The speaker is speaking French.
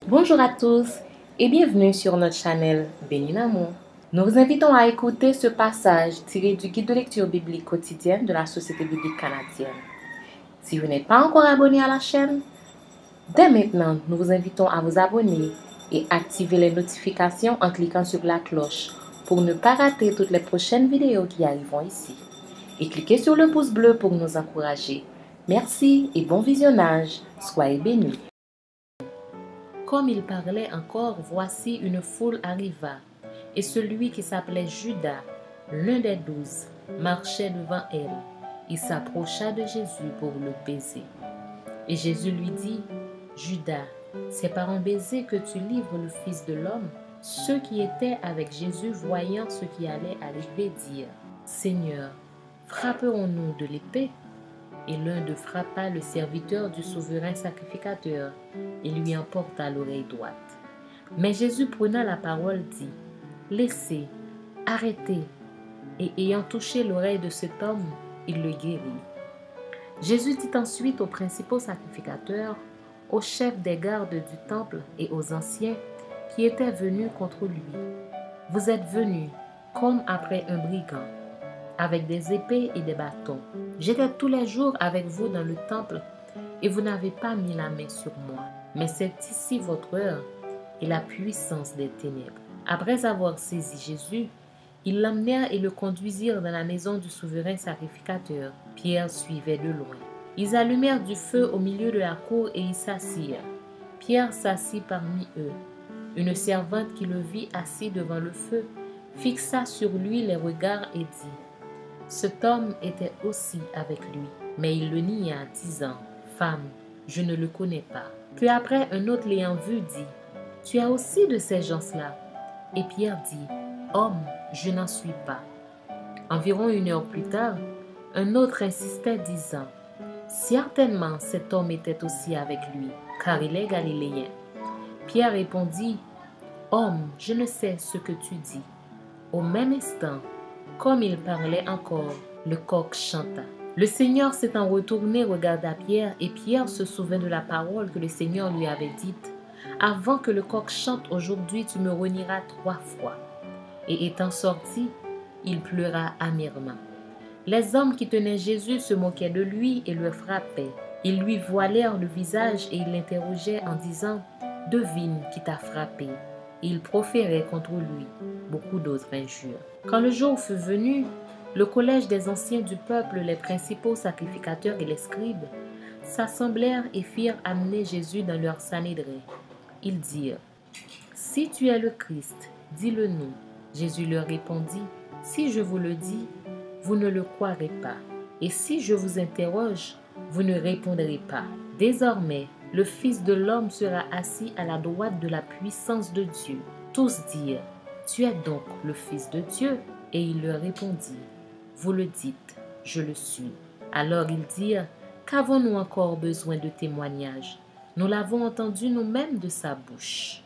Bonjour à tous et bienvenue sur notre channel Béni L'amour. Nous vous invitons à écouter ce passage tiré du guide de lecture biblique quotidienne de la Société biblique canadienne. Si vous n'êtes pas encore abonné à la chaîne, dès maintenant, nous vous invitons à vous abonner et activer les notifications en cliquant sur la cloche pour ne pas rater toutes les prochaines vidéos qui arriveront ici. Et cliquez sur le pouce bleu pour nous encourager. Merci et bon visionnage. Soyez bénis. Comme il parlait encore, voici une foule arriva, et celui qui s'appelait Judas, l'un des 12, marchait devant elle. Il s'approcha de Jésus pour le baiser. Et Jésus lui dit, Judas, c'est par un baiser que tu livres le Fils de l'homme. Ceux qui étaient avec Jésus, voyant ce qui allait arriver, dirent, Seigneur, frapperons-nous de l'épée? Et l'un d'eux frappa le serviteur du souverain sacrificateur et lui emporta l'oreille droite. Mais Jésus prenant la parole dit, Laissez, arrêtez. Et ayant touché l'oreille de cet homme, il le guérit. Jésus dit ensuite aux principaux sacrificateurs, aux chefs des gardes du temple et aux anciens qui étaient venus contre lui, Vous êtes venus comme après un brigand, avec des épées et des bâtons. J'étais tous les jours avec vous dans le temple, et vous n'avez pas mis la main sur moi. Mais c'est ici votre heure et la puissance des ténèbres. Après avoir saisi Jésus, ils l'emmenèrent et le conduisirent dans la maison du souverain sacrificateur. Pierre suivait de loin. Ils allumèrent du feu au milieu de la cour et y s'assirent. Pierre s'assit parmi eux. Une servante qui le vit assis devant le feu fixa sur lui les regards et dit, Cet homme était aussi avec lui. Mais il le nia, disant, Femme, je ne le connais pas. Puis après, un autre l'ayant vu dit, Tu as aussi de ces gens-là? Et Pierre dit, Homme, je n'en suis pas. Environ 1 heure plus tard, un autre insistait, disant, Certainement cet homme était aussi avec lui, car il est galiléen. Pierre répondit, Homme, je ne sais ce que tu dis. Au même instant, comme il parlait encore, le coq chanta. Le Seigneur s'étant retourné regarda Pierre, et Pierre se souvint de la parole que le Seigneur lui avait dite. Avant que le coq chante aujourd'hui, tu me renieras 3 fois. Et étant sorti, il pleura amèrement. Les hommes qui tenaient Jésus se moquaient de lui et le frappaient. Ils lui voilèrent le visage et ils l'interrogeaient en disant, Devine qui t'a frappé. Et ils proféraient contre lui beaucoup d'autres injures. Quand le jour fut venu, le collège des anciens du peuple, les principaux sacrificateurs et les scribes, s'assemblèrent et firent amener Jésus dans leur sanédrin. Ils dirent, Si tu es le Christ, dis-le-nous. Jésus leur répondit, Si je vous le dis, vous ne le croirez pas. Et si je vous interroge, vous ne répondrez pas. Désormais, le Fils de l'homme sera assis à la droite de la puissance de Dieu. Tous dirent, Tu es donc le Fils de Dieu? Et il leur répondit, Vous le dites, je le suis. Alors ils dirent, Qu'avons-nous encore besoin de témoignages? Nous l'avons entendu nous-mêmes de sa bouche.